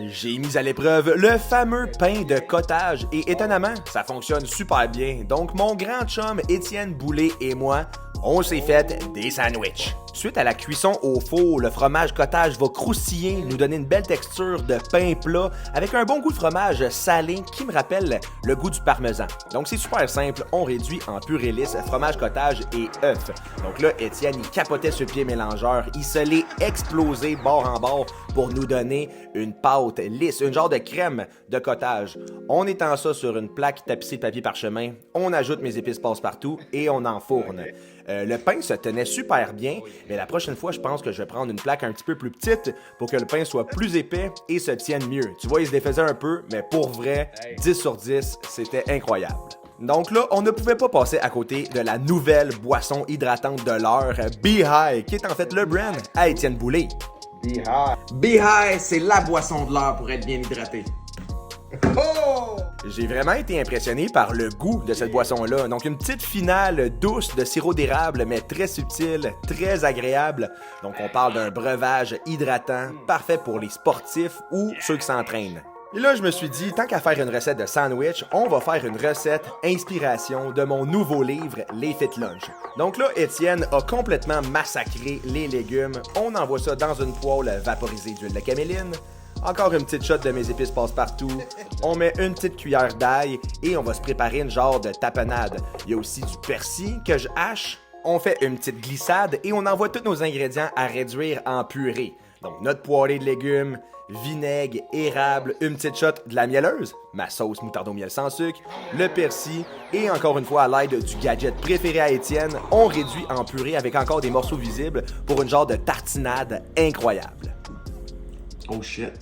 J'ai mis à l'épreuve le fameux pain de cottage et étonnamment, ça fonctionne super bien. Donc mon grand chum Étienne Boulay et moi, on s'est fait des sandwichs. Suite à la cuisson au four, le fromage cottage va croustiller, nous donner une belle texture de pain plat avec un bon goût de fromage salé qui me rappelle le goût du parmesan. Donc c'est super simple, on réduit en purée lisse fromage cottage et œufs. Donc là, Étienne, il capotait sur le pied mélangeur, il se l'est explosé bord en bord pour nous donner une pâte lisse, une genre de crème de cottage. On étend ça sur une plaque tapissée de papier parchemin, on ajoute mes épices passe-partout et on enfourne. Le pain se tenait super bien, mais la prochaine fois, je pense que je vais prendre une plaque un petit peu plus petite pour que le pain soit plus épais et se tienne mieux. Tu vois, il se défaisait un peu, mais pour vrai, 10 sur 10, c'était incroyable. Donc là, on ne pouvait pas passer à côté de la nouvelle boisson hydratante de l'heure, Be High, qui est en fait le brand à Étienne Boulay. Be High. Be High, c'est la boisson de l'heure pour être bien hydraté. Oh! J'ai vraiment été impressionné par le goût de cette boisson-là. Donc une petite finale douce de sirop d'érable, mais très subtile, très agréable. Donc on parle d'un breuvage hydratant, parfait pour les sportifs ou ceux qui s'entraînent. Et là, je me suis dit, tant qu'à faire une recette de sandwich, on va faire une recette inspiration de mon nouveau livre, Les Fit Lunch. Donc là, Étienne a complètement massacré les légumes. On envoie ça dans une poêle vaporisée d'huile de caméline. Encore une petite shot de mes épices passe-partout. On met une petite cuillère d'ail et on va se préparer une genre de tapenade. Il y a aussi du persil que je hache. On fait une petite glissade et on envoie tous nos ingrédients à réduire en purée. Donc notre poêlée de légumes, vinaigre, érable, une petite shot de la mielleuse, ma sauce moutarde au miel sans sucre, le persil et encore une fois à l'aide du gadget préféré à Étienne, on réduit en purée avec encore des morceaux visibles pour une genre de tartinade incroyable. Oh shit.